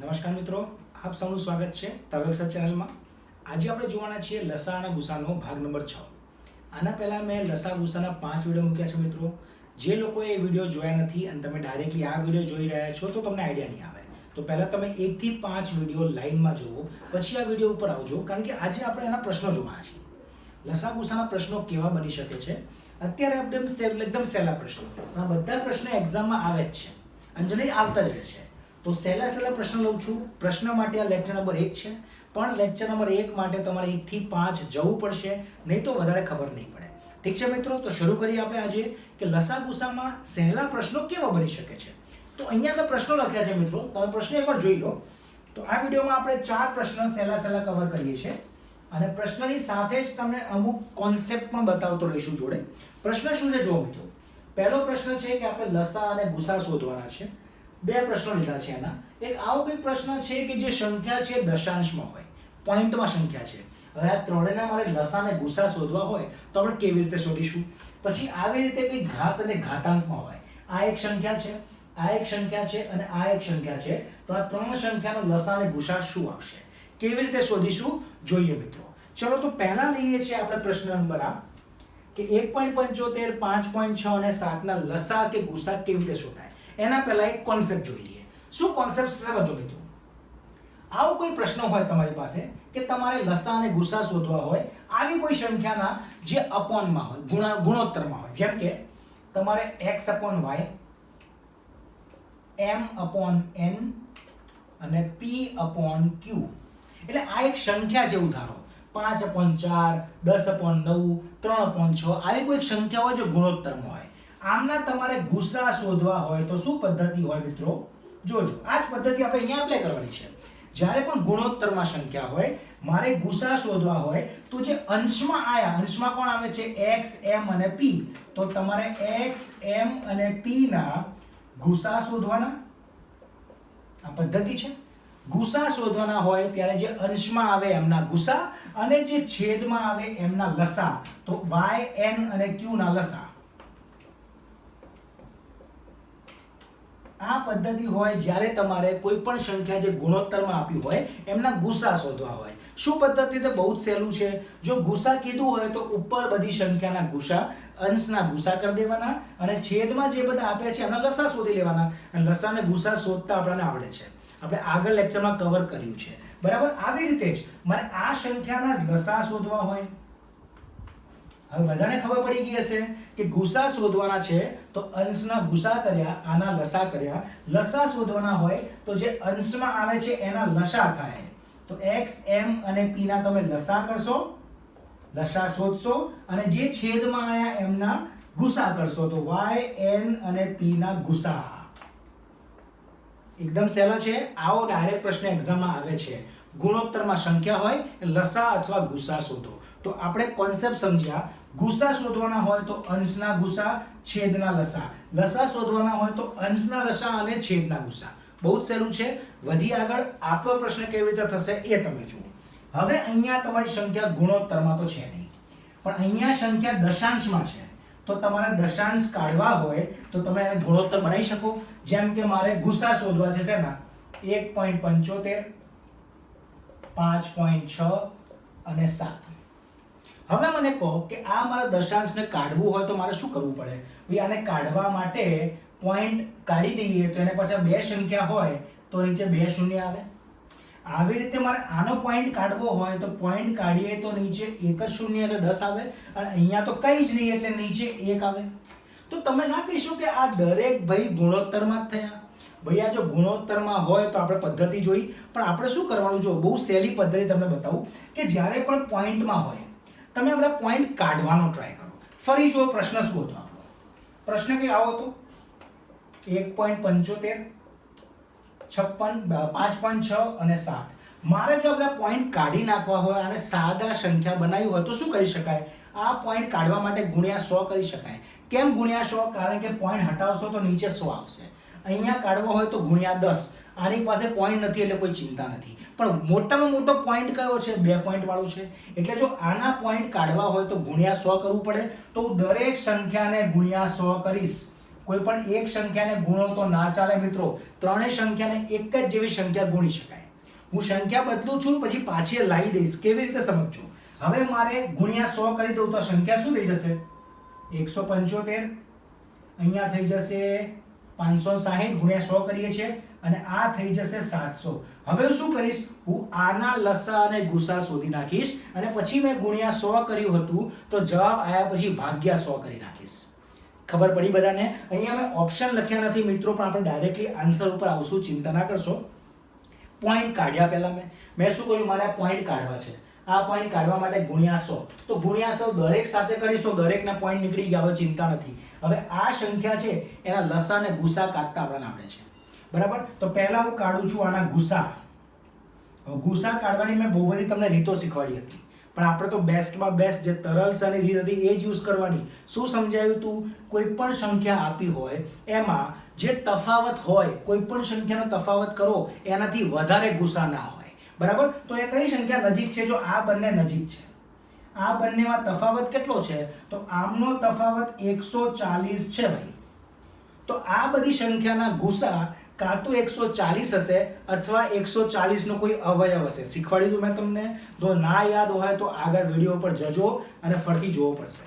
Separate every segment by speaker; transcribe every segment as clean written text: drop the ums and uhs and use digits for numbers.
Speaker 1: નમસ્કાર મિત્રો, આપ સૌનું સ્વાગત છે તરલ સર ચેનલમાં. આજે આપણે જોવાના છીએ લસા અને ગુસાનો ભાગ નંબર 6. આના પહેલાં મેં લસા ગુસાના 5 વિડીયો મૂક્યા છે મિત્રો. જે લોકોએ એ વિડીયો જોયા નથી અને તમે ડાયરેક્ટલી આ વિડીયો જોઈ રહ્યા છો તો તમને આઈડિયા નહીં આવે. તો પહેલાં તમે 1 થી 5 વિડીયો લાઇનમાં જુઓ, પછી આ વિડીયો ઉપર આવજો, કારણ કે આજે આપણે એના પ્રશ્નો જોવાના છીએ. લસા ગુસાના પ્રશ્નો કેવા બની શકે છે. અત્યારે એકદમ સહેલા પ્રશ્નો, આ બધા પ્રશ્નો એક્ઝામમાં આવે જ છે અને જનરલી આવતા જ રહે છે. તો સહેલા પ્રશ્ન લઉં છું. પ્રશ્ન માટે આ લેક્ચર નંબર 1 છે, પણ લેક્ચર નંબર 1 માટે તમારે 1 થી 5 જવું પડશે, નહીં તો વધારે ખબર નહીં પડે. ઠીક છે મિત્રો, તો શરૂ કરીએ આપણે આજે કે લસા ગુસામાં સહેલા પ્રશ્નો કેવા બની શકે છે. તો અહીંયા મેં પ્રશ્નો લખ્યા છે મિત્રો, તમે પ્રશ્નો એકવાર જોઈ લો. તો આ વિડીયોમાં આપણે 4 પ્રશ્ન સહેલા કવર કરીએ છીએ અને પ્રશ્નની સાથે જ તમને અમુક કોન્સેપ્ટ પણ બતાવતો રહીશું જોડે. પ્રશ્ન શું છે જુઓ મિત્રો. પહેલો પ્રશ્ન છે કે આપણે લસા અને ગુસા શોધવાના છે. 2 પ્રશ્નો લીધા છે એના. એક આવો કોઈ પ્રશ્ન છે કે જે સંખ્યા છે દશાંશમાં હોય, પોઈન્ટમાં સંખ્યા છે. હવે આ ત્રણેયના મારે લસા અને ગુસા શોધવા હોય તો આપણે કેવી રીતે શોધીશું. પછી આવી રીતે કંઈક ઘાત અને ઘાતાંકમાં હોય, આ એક સંખ્યા છે, આ એક સંખ્યા છે અને આ એક સંખ્યા છે, તો આ ત્રણ સંખ્યાનો લસા અને ગુસા શું આવશે, કેવી રીતે શોધીશું જોઈએ મિત્રો. ચલો તો પહેલા લઈએ છીએ આપણે પ્રશ્ન નંબર આ કે 1.75, 5.6 અને 7 ના લસા કે ગુસા કેવી રીતે શોધાય. એના પહેલા એક કોન્સેપ્ટ જોઈ લઈએ. શું કોન્સેપ્ટ સમજો મિત્રો. આવો કોઈ પ્રશ્ન હોય તમારી પાસે કે તમારે લસા અને ગુસા શોધવા હોય, આવી કોઈ સંખ્યાના જે અપોનમાં હોય, ગુણોત્તરમાં હોય, જેમ કે તમારે x/y, m/n અને p/q, એટલે આ એક સંખ્યા છે. ઉધારો 5/4, 10/9, 3/6, આવી કોઈ સંખ્યા હોય જો ગુણોત્તરમાં હોય. આમના તમારે ગુસા શોધવા હોય તો શું પદ્ધતિ હોય મિત્રો, જોજો. આ જ પદ્ધતિ આપણે અહીંયા એપ્લાય કરવાની છે. જ્યારે પણ ગુણોત્તરમાં સંખ્યા હોય, મારે ગુસા શોધવા હોય તો જે અંશમાં આયા, અંશમાં કોણ આવે છે, x, m અને p, તો તમારે x, m અને p ના ગુસા શોધવાના. આ પદ્ધતિ છે. ગુસા શોધવાના હોય ત્યારે જે અંશમાં આવે એમના ગુસા અને જે છેદમાં આવે એમના લસા, તો y, n અને q ના લસા. આ પદ્ધતિ હોય જ્યારે તમારે કોઈ પણ સંખ્યા જે ગુણોત્તરમાં આપી હોય એમના ગુસા શોધવા હોય. શું પદ્ધતિ? તો બહુ જ સહેલું છે. જો ગુસા કીધું હોય તો ઉપર બધી સંખ્યાના ગુસા, અંશના ગુસા કરી દેવાના અને છેદમાં જે બધા આપ્યા છે એમના લસા શોધી લેવાના. અને લસા અને ગુસા શોધતા આપણને આવડે છે, આપણે આગળ લેક્ચરમાં કવર કર્યું છે, બરાબર. આવી રીતે જ મારે આ સંખ્યાના લસા શોધવા હોય. હવે બધાને ખબર પડી ગઈ હશે કે ગુસા શોધવાના છે તો અંશના ગુસા કર્યા, આના લસા કર્યા. લસા શોધવાના હોય તો જે અંશમાં આવે છે એના લસા થાય. તો x, m અને p ના તમે લસા કરશો, લસા શોધશો, અને જે છેદમાં આયા એમના ગુસા કરશો, તો y, n અને p ના ગુસા. એકદમ સહેલો છે. આવો ડાયરેક્ટ પ્રશ્ન એક્ઝામમાં આવે છે. ગુણોત્તરમાં સંખ્યા હોય, લસા અથવા ગુસા શોધો. તો આપણે કોન્સેપ્ટ સમજ્યા. ગુસા શોધવાના હોય તો અંશના ગુસા, છેદના લસા. લસા શોધવાના હોય તો અંશના લસા અને છેદના ગુસા. બહુ જ સહેલું છે. વધી આગળ આપણો પ્રશ્ન કેવી રીતે થશે એ તમે જુઓ. હવે અહીંયા તમારી સંખ્યા ગુણોત્તરમાં તો છે નહીં, પણ અહીંયા સંખ્યા દશાંશમાં છે. તો તમારે દશાંશ કાઢવા હોય તો તમે એને ગુણોત્તર બનાવી શકો. જેમ કે મારે ગુસા શોધવા છે શેના, 1.75, 5.6 અને 7. હવે મને કહો કે આ મારા દશાંશને કાઢવું હોય તો મારે શું કરવું પડે. ભાઈ આને કાઢવા માટે પોઈન્ટ કાઢી દઈએ તો એને પાછા 2 સંખ્યા હોય તો નીચે 2 શૂન્ય આવે. આવી રીતે મારે આનો પોઈન્ટ કાઢવો હોય તો પોઈન્ટ કાઢીએ તો નીચે 1 જ શૂન્ય એટલે 10 આવે, અને અહીંયા તો કંઈ જ નહીં એટલે નીચે 1 આવે. તો તમે ના કહીશું કે આ દરેક ભાઈ ગુણોત્તરમાં જ થયા. ભાઈ આ જો ગુણોત્તરમાં હોય તો આપણે પદ્ધતિ જોઈ, પણ આપણે શું કરવાનું, જો બહુ સહેલી પદ્ધતિ તમને બતાવું કે જ્યારે પણ પોઈન્ટમાં હોય તમે આપણા પોઈન્ટ કાઢવાનો ટ્રાય કરો. ફરી જો પ્રશ્ન શું હતો આપણો. પ્રશ્ન કે આવો હતો 1.75, 5.6 અને 7. મારે જો આપણે પોઈન્ટ કાઢી નાખવા હોય અને સાદા સંખ્યા બનાવી હોય તો શું કરી શકાય. આ પોઈન્ટ કાઢવા માટે ગુણ્યા 100 કરી શકાય. કેમ ગુણ્યા 100? કારણ કે પોઈન્ટ હટાવશો તો નીચે 100 આવશે. અહીંયા કાઢવો હોય તો ગુણ્યા 10. આની પાસે પોઈન્ટ નથી એટલે કોઈ ચિંતા નથી, પણ મોટામાં મોટો પોઈન્ટ કયો છે, 2 પોઈન્ટ વાળો છે. એટલે જો આના પોઈન્ટ કાઢવા હોય તો ગુણ્યા 100 કરવું પડે. તો હું દરેક સંખ્યાને ગુણ્યા 100 કરીશ. કોઈ પણ એક સંખ્યાને ગુણો તો ના ચાલે મિત્રો, ત્રણેય સંખ્યાને એક જ જેવી સંખ્યા ગુણી શકાય. હું સંખ્યા બદલું છું પછી પાછી લાવી દઈશ, કેવી રીતે સમજજો. હવે મારે ગુણ્યા 100 કરી દઉં તો સંખ્યા શું થઈ જશે? 175. અહીંયા થઈ જશે 560 ગુણ્યા 100 કરીએ છીએ અને આ થઈ જશે 700. હવે હું શું કરીશ? હું આના લસા અને ગુસા શોધી નાખીશ અને પછી મેં ગુણ્યા 100 કર્યું હતું તો જવાબ આવ્યા પછી ભાગ્યા 100 કરી નાખીશ. ખબર પડી બધાને? અહીંયા મેં ઓપ્શન લખ્યા નથી મિત્રો, પણ આપણે ડાયરેક્ટલી આન્સર ઉપર આવશું, ચિંતા ના કરશો. પોઈન્ટ કાઢ્યા પહેલા મેં શું કર્યું? મારે આ પોઈન્ટ કાઢવા છે. આ પોઈન્ટ કાઢવા માટે ગુણ્યા 100, તો ગુણ્યા 100 દરેક સાથે કરીશ તો દરેકના પોઈન્ટ નીકળી ગયા. હવે ચિંતા નથી. હવે આ સંખ્યા છે એના લસા અને ગુસા કાઢતા આપણને આવડે છે, બરાબર? તો પહેલા હું કાઢું છું આના ગુસા. ગુસા કાઢવાની મેં બહુ બધી તમને રીતો શીખવાડી હતી, પણ આપણે તો બેસ્ટમાં બેસ્ટ જે તરલસાની રીત હતી એ જ યુઝ કરવાની. શું સમજાયું તું? કોઈ પણ સંખ્યા આપી હોય એમાં જે તફાવત હોય, કોઈ પણ સંખ્યાનો તફાવત કરો એનાથી વધારે ગુસા ના હોય, બરાબર? તો એ કઈ સંખ્યા નજીક છે? જો આ બંને નજીક છે, આ બંનેમાં તફાવત કેટલો છે? તો આમનો તફાવત 140 છે ભાઈ. તો આ બધી સંખ્યાના ગુસા કાં તો 140 હશે અથવા 140 નો કોઈ અવયવ હશે. શીખવાડી દઉં મેં તમને. જો ના યાદ હોય તો આગળ વિડીયો પર જજો અને ફરીથી જોવો પડશે.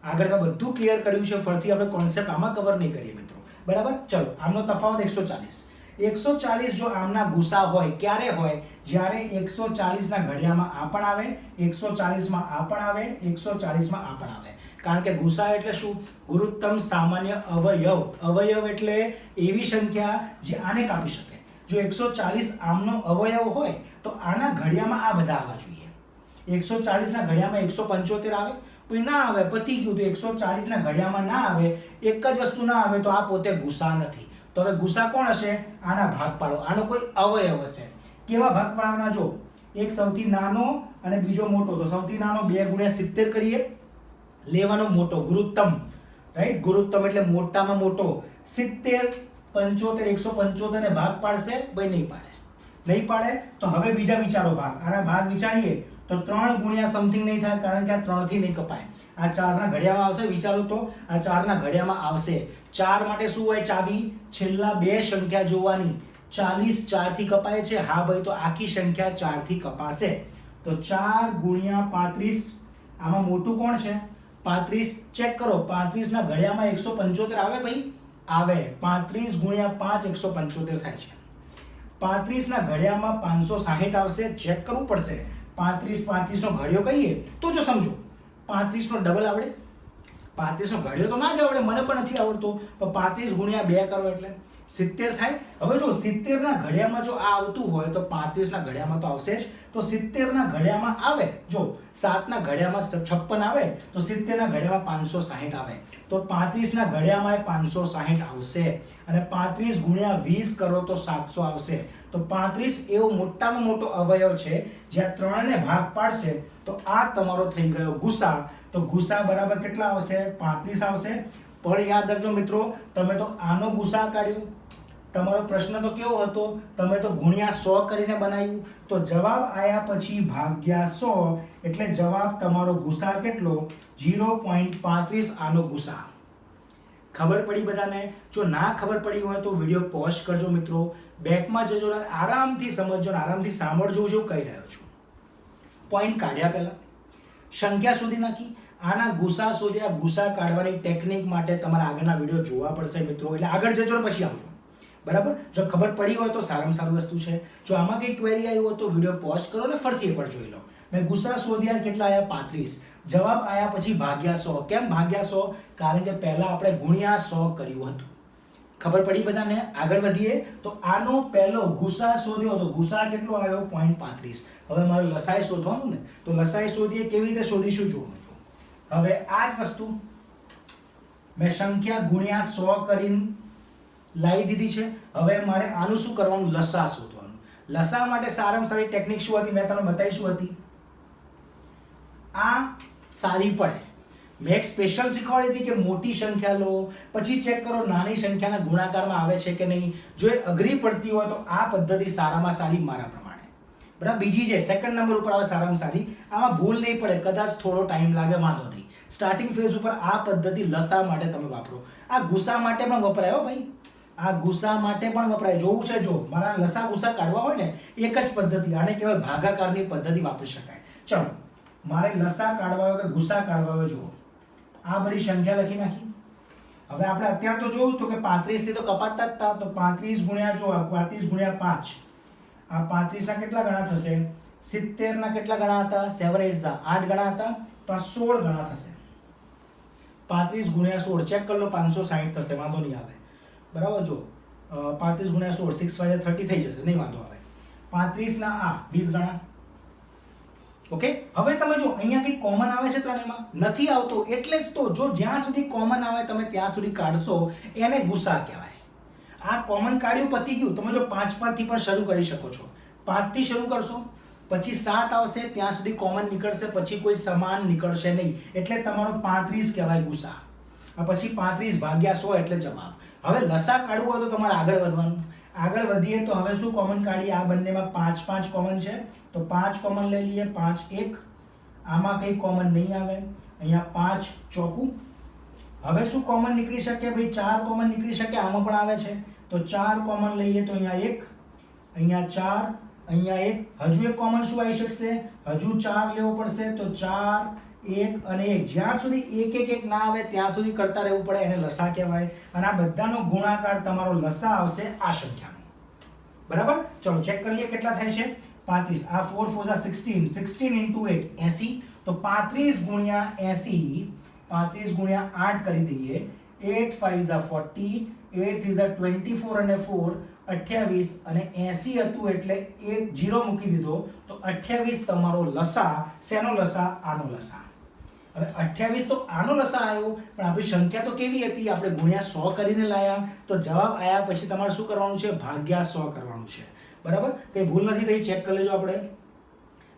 Speaker 1: આગળ મેં બધું ક્લિયર કર્યું છે, ફરીથી આપણે કોન્સેપ્ટ આમાં કવર નહીં કરીએ મિત્રો, બરાબર? ચલો, આમનો તફાવત 140. 140 જો આમના ગુસા હોય, ક્યારે હોય? જ્યારે 140 ના ઘડિયામાં આ પણ આવે, 140 માં આ પણ આવે, 140 માં આ પણ આવે. કારણ કે ગુસા એટલે શું? ગુરુત્તમ સામાન્ય અવયવ. અવયવ એટલે એવી સંખ્યા જે આને કાપી શકે. જો 140 આમનો અવયવ હોય તો આના ઘડિયામાં આ બધા આવવા જોઈએ. 140 ના ઘડિયામાં 175 આવે, કોઈ ના આવે, પતી ગયું. તો 140 ના ઘડિયામાં ના આવે, એક જ વસ્તુ ના આવે તો આ પોતે ગુસા નથી. તો હવે ગુસા કોણ હશે? આના ભાગ પાડો. આનો કોઈ અવયવ હશે. કેવા ભાગ પાડવાના? જો એક સૌથી નાનો અને બીજો મોટો. તો સૌથી નાનો 2 ગુણ્યા 70 કરીએ, લેવાનો મોટો, ગુરુત્તમ, રાઈટ? ગુરુત્તમ એટલે મોટામાં મોટો. 70, 75, 175 ને ભાગ પાડશે? ભાઈ નહીં પાડે. નહીં પાડે તો હવે બીજા વિચારો ભાગ. આના ભાગ વિચારીએ તો 3 ગુણ્યા સમથિંગ નહીં થાય, કારણ કે આ 3 થી નહીં કપાય. આ 4 ના ઘડિયામાં આવશે. વિચારો તો આ 4 ના ઘડિયામાં આવશે. 4 માટે શું હોય? ચાવી. છેલ્લા 2 સંખ્યા જોવાની. 40 4 થી કપાય છે? હા ભાઈ, તો આખી સંખ્યા 4 થી કપાશે. તો 4 ગુણ્યા 35. આમાં મોટું કોણ છે? 35. ચેક કરો, 35 ના ઘડિયામાં 175 આવે ભાઈ? આવે. 35 ગુણ્યા 5 175 થાય છે. 35 ના ઘડિયામાં 560 આવશે. ચેક કરવું પડશે. 35 નો ઘડિયો કહીએ તો જો સમજો, 35 નો ડબલ આવડે? 35 નો ઘડિયો તો ના જ આવડે, મને પણ નથી આવડતો. પણ 35 ગુણ્યા 2 કરો એટલે 70 થાય. હવે જો 70 ના ઘડિયામાં જો આ આવતું હોય તો 35 ના ઘડિયામાં તો આવશે જ. તો 70 ના ઘડિયામાં આવે. જો 7 ના ઘડિયામાં 56 આવે તો 70 ના ઘડિયામાં 560 આવે. તો 35 ના ઘડિયામાં 560 આવશે. અને 35 ગુણ્યા 20 કરો તો 700 આવશે. તો 35 એવો મોટામાં મોટો અવયવ છે જ્યાં 3 ને ભાગ પાડશે તો આ તમારો થઈ ગયો ગુસા. તો ગુસા બરાબર કેટલા આવશે? 35 આવશે. પણ યાદ રાખજો મિત્રો, તમે તો આનો ગુસા કાઢ્યો. તમારો પ્રશ્ન તો કેવો હતો? તમે તો ગુણ્યા 100 કરીને બનાવ્યું. તો જવાબ આયા પછી ભાગ્યા 100, એટલે જવાબ તમારો ગુસા કેટલો? 0.35 આનો ગુસા. ખબર પડી બધાને? જો ના ખબર પડી હોય તો વિડીયો પોઝ કરજો મિત્રો, બેકમાં જજો અને આરામથી સમજજો, આરામથી સાંભળજો હું કહી રહ્યો છું. પોઈન્ટ કાઢ્યા પહેલા સંખ્યા શોધી નાખી, આના ગુસા શોધ્યા. ગુસા કાઢવાની ટેકનિક માટે તમારા આગળના વિડીયો જોવા પડશે મિત્રો, એટલે આગળ જજો ને પછી આવજો, બરાબર? જો ખબર પડી હોય તો સારામાં સારી વસ્તુ છે. જો આમાં કંઈ ક્વેરી આવી હોય તો વિડીયો પોઝ કરો ને ફરીથી એકવાર જોઈ લો. મેં ગુસા શોધ્યા, કેટલા આવ્યા? 35. જવાબ આવ્યા પછી ભાગ્યા 100. કેમ ભાગ્યા 100? કારણ કે પહેલા આપણે ગુણ્યા 100 કર્યું હતું. ખબર પડી બધાને? આગળ વધીએ તો આનો પહેલો ગુસા શોધ્યો તો ગુસા કેટલો આવ્યો? 0.35. હવે મારે લસાઈ શોધવાનું ને, તો લસાઈ શોધીએ. કેવી રીતે શોધીશું? જુઓ મિત્રો, હવે આ જ વસ્તુ મેં સંખ્યા ગુણ્યા 100 કરીને લાવી દીધી છે. હવે મારે આનું શું કરવાનું? લસા શોધવાનું. લસા માટે સારામાં સારી ટેકનિક શું હતી? મેં તમને બતાવી શું હતી? આ સારી પડે. મેં એક સ્પેશિયલ શીખવાડી હતી કે મોટી સંખ્યા લો, પછી ચેક કરો નાની સંખ્યાના ગુણાકારમાં આવે છે કે નહીં. જો એ અઘરી પડતી હોય તો આ પદ્ધતિ સારામાં સારી મારા પ્રમાણે, બરાબર? બીજી જે સેકન્ડ નંબર ઉપર આવે સારામાં સારી, આમાં ભૂલ નહીં પડે. કદાચ થોડો ટાઈમ લાગે, વાંધો નહીં. સ્ટાર્ટિંગ ફેઝ ઉપર આ પદ્ધતિ લસા માટે તમે વાપરો. આ ગુસા માટે પણ વપરાય હો ભાઈ, આ ગુસા માટે પણ વપરાય. જોવું છે, જો મારા લસા ગુસા કાઢવા હોય ને એક જ પદ્ધતિ, આને કહેવાય ભાગાકારની પદ્ધતિ વાપરી શકાય. ચલો મારે લસા કાઢવા હોય કે ગુસા કાઢવા હોય, જુઓ આ બધી સંખ્યા લખી નાખી. હવે આપણે અત્યારે તો જોયું તો કે 35 થી તો કપાતતા જ હતા, તો 35 ગુણ્યા જો 35 ગુણ્યા 5, આ 35 ના કેટલા ગણા થશે? 70 ના કેટલા ગણા હતા? 7 8 8 ગણા હતા, તો આ 16 ગણા થશે. 35 ગુણ્યા 16 ચેક કરી લો, 560 થશે, વાંધો નહીં આવે. બરાબર, જો 35 ગુણ્યા 16 6 × 30 થઈ જશે, નહીં વાંધો આવે. 35 ના આ 20 ગણા. ઓકે, હવે તમે જો અહીંયા કંઈ કોમન આવે છે ત્રણેયમાં? નથી આવતો, એટલે જ તો જો જ્યાં સુધી કોમન આવે તમે ત્યાં સુધી કાઢશો એને ગુસા કહેવાય. આ કોમન કાઢ્યું, પતી ગયું. તમે જો 5 થી પણ શરૂ કરી શકો છો. 5 થી શરૂ કરશો, પછી 7 આવશે, ત્યાં સુધી કોમન નીકળશે, પછી કોઈ સમાન નીકળશે નહીં, એટલે તમારો 35 કહેવાય ગુસા. પછી 35 ભાગ્યા 100 એટલે જવાબ. હવે લસા કાઢવું હોય તો તમારે આગળ વધવાનું. આગળ વધીએ તો હવે શું કોમન કાઢીએ? આ બંનેમાં 5 5 કોમન છે, તો 5 કોમન લઈ લઈએ. 5 1, આમાં કંઈ કોમન નહીં આવે, અહીંયા 5 ચોકું. હવે શું કોમન નીકળી શકે ભાઈ? 4 કોમન નીકળી શકે, આમાં પણ આવે છે, તો 4 કોમન લઈએ, તો અહીંયા 1, અહીંયા 4, અહીંયા 1. હજુ એક કોમન શું આવી શકશે? હજુ 4 લેવો પડશે, તો 4 1 અને 1. જ્યાં સુધી 1 1 1 ના આવે ત્યાં સુધી કરતા રહેવું પડે, એને લસા કહેવાય. અને આ બધાનો ગુણાકાર તમારો લસા આવશે આ સંખ્યાનો. બરાબર, ચલો ચેક કરી લઈએ કેટલા થાય છે. 35, આ 4 4 16, 16 × 8 80, તો 35 ગુણ્યા 80, 35 ગુણ્યા 8 કરી દઈએ. 8 5 40, 8 3 24 અને 4 28, અને 80 હતું એટલે 1 0 મૂકી દીધો, તો 28 તમારો લસા. શેનો લસા? આનો લસા. હવે 28 તો આનો લસા આવ્યો, પણ આપણી સંખ્યા તો કેવી હતી? આપણે ગુણ્યા 100 કરીને લાયા, તો જવાબ આવ્યા પછી તમારે શું કરવાનું છે? ભાગ્યા 100 કરવાનું છે. બરાબર, કંઈ ભૂલ નથી થઈ, ચેક કરી લેજો. આપણે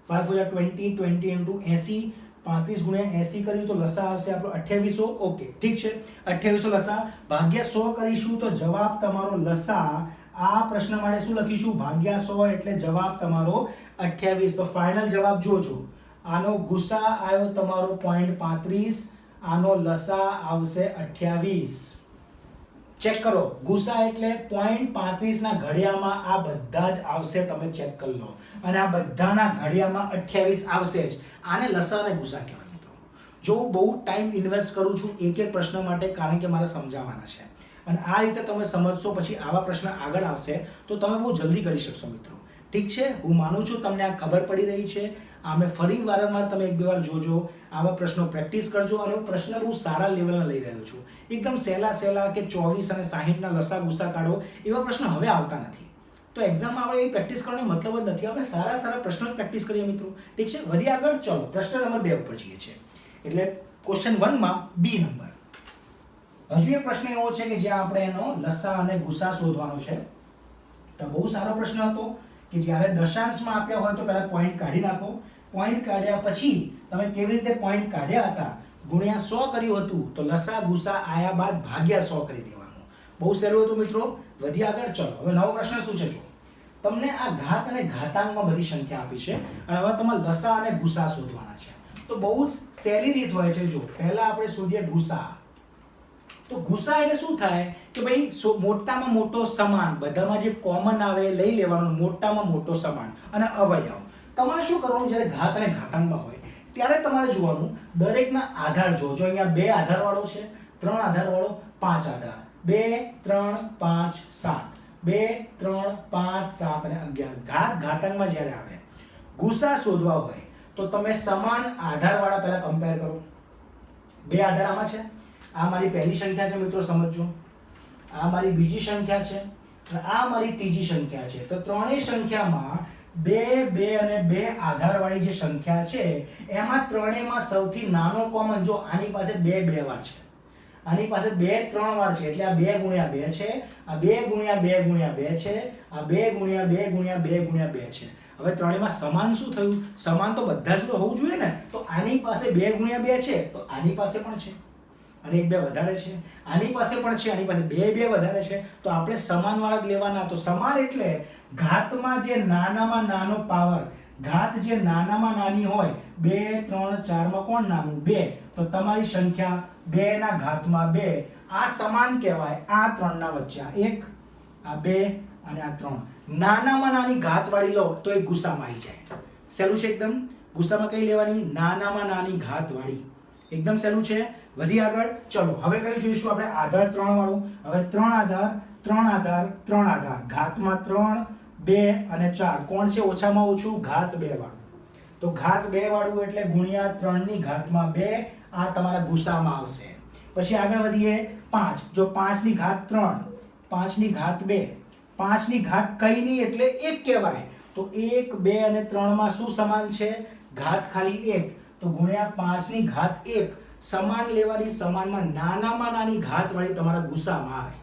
Speaker 1: 5 4 20, 20 × 80, 35 ગુણ્યા 80 કર્યું તો લસા આવશે આપણો 2800. ઓકે, ઠીક છે, 2800 લસા. ભાગ્યા 100 કરીશું તો જવાબ તમારો લસા. આ પ્રશ્ન માટે શું લખીશું? ભાગ્યા 100 એટલે જવાબ તમારો 28. તો ફાઇનલ જવાબ જોજો. આનો ગુસા આવ્યો તમારો 0.35, આનો લસા આવશે 28. ચેક કરો, ગુસા એટલે 0.35 ના ઘડિયામાં આ બધા જ આવશે, તમે ચેક કરી લો. અને આ બધાના ઘડિયામાં 28 આવશે જ. આને લસા અને ગુસા કહેવાય મિત્રો. જો હું બહુ ટાઈમ ઇન્વેસ્ટ કરું છું એક એક પ્રશ્ન માટે, કારણ કે મારે સમજાવવાના છે, અને આ રીતે તમે સમજશો પછી આવા પ્રશ્ન આગળ આવશે તો તમે બહુ જલ્દી કરી શકશો મિત્રો. ઠીક છે, હું માનું છું તમને આ ખબર પડી રહી છે. આમે ફરી વારંવાર તમે 1 2 વાર જોજો, આવા પ્રશ્નો પ્રેક્ટિસ કરજો. અને હું પ્રશ્ન બહુ સારા લેવલના લઈ રહ્યો છું. એકદમ સહેલા કે 24 અને 60 ના લસા ગુસા કાઢો એવા પ્રશ્ન હવે આવતા નથી. તો એક્ઝામમાં આપણે એ પ્રેક્ટિસ કરવાનો મતલબ જ નથી. આપણે સારા પ્રશ્નો જ પ્રેક્ટિસ કરીએ મિત્રો. ઠીક છે, વધી આગળ. ચલો પ્રશ્ન નંબર 2 ઉપર જઈએ છીએ. એટલે ક્વેશ્ચન 1 માં બી નંબર. હજુ એક પ્રશ્ન એવો છે કે જ્યાં આપણે એનો લસા અને ગુસા શોધવાનો છે. તો બહુ સારો પ્રશ્ન હતો કે જ્યારે દશાંશમાં આપ્યા હોય તો પહેલા પોઈન્ટ કાઢી નાખો. પોઈન્ટ કાઢ્યા પછી તમે કેવી રીતે પોઈન્ટ કાઢ્યા હતા? ગુણ્યા 100 કર્યું હતું, તો લસા ગુસા આયા બાદ ભાગ્યા 100 કરી દેવાનું. બહુ સહેલું હતું મિત્રો. વધી આગળ. ચલો હવે નવો પ્રશ્ન શું છે? જો તમને આ ઘાત અને ઘાતાંકમાં બધી સંખ્યા આપી છે, અને હવે તમારે લસા અને ગુસા શોધવાના છે. તો બહુ જ સહેલી રીત હોય છે. જો પહેલા આપણે શોધીએ ગુસા. તો ગુસા એટલે શું થાય કે ભાઈ મોટામાં મોટો સમાન, બધામાં જે કોમન આવે લઈ લેવાનું, મોટામાં મોટો સમાન અને અવયવ. તમારે શું કરવાનું? જ્યારે ઘાત અને ઘાતાંકમાં હોય ત્યારે તમારે જોવાનું દરેકના આધાર જો. જો અહીંયા 2 આધારવાળો છે, 3 આધારવાળો, 5 આધાર, 2 3 5 7, 2 3 5 7 અને 11. ઘાત ઘાતાંકમાં જ્યારે આવે ગુસા શોધવા હોય તો તમે સમાન આધારવાળા પહેલા કમ્પેર કરો. 2 આધાર આમાં છે, આ મારી પહેલી સંખ્યા છે મિત્રો, સમજો. આ મારી બીજી સંખ્યા છે, અને આ મારી ત્રીજી સંખ્યા છે. તો ત્રણેય સંખ્યામાં 2 2 અને 2 આધારવાળી જે સંખ્યા છે એમાં ત્રણેયમાં સૌથી નાનો કોમન, જો આની પાસે 2 2 વાર છે, આની પાસે 2 3 વાર છે, એટલે આ 2 × 2 છે, આ 2 × 2 × 2 છે, આ 2 × 2 × 2 × 2 છે. હવે ત્રણેયમાં સમાન શું થયું? સમાન તો બધા જ હોવું જોઈએ ને. તો આની પાસે 2 × 2 છે, તો આની પાસે પણ છે, અને 1 2 વધારે છે, આની પાસે પણ છે, આની પાસે 2 2 વધારે છે. તો આપણે સમાનવાળા જ લેવાના. તો સમાન એટલે ઘાતમાં જે નાનામાં નાનો પાવર ઘાત જે નાનામાં નાની હોય 2 3 4 માં કોણ નાનું 2 તો તમારી સંખ્યા 2 ના ઘાતમાં 2 આ સમાન કહેવાય આ 3 ના વચ્ચે આ 1 આ 2 અને આ 3 નાનામાં નાની ઘાતવાળી લો તો એ ગુસામાં આવી જાય સહેલું છે એકદમ ગુસામાં કઈ લેવાની નાનામાં નાની ઘાતવાળી એકદમ સહેલું છે વધી આગળ ચલો હવે કઈ જોઈશું આપણે આધાર 3 વાળું હવે 3 આધાર 3 આધાર 3 આધાર ઘાતમાં 3 2 અને 4 કોણ છે ઓછામાં ઓછું ઘાત 2 વાળું તો ઘાત 2 વાળું એટલે ગુણ્યા 3 ની ઘાતમાં 2 આ તમારા ગુસામાં આવશે પછી આગળ વધીએ 5 જો 5 ની ઘાત 3 5 ની ઘાત 2 5 ની ઘાત કઈ નહીં એટલે 1 કહેવાય તો 1 2 અને 3 માં શું સમાન છે ઘાત ખાલી 1 તો ગુણ્યા 5 ની ઘાત 1 સમાન લેવાની સમાનમાં નાનામાં નાની ઘાત વાળી તમારા ગુસામાં આવે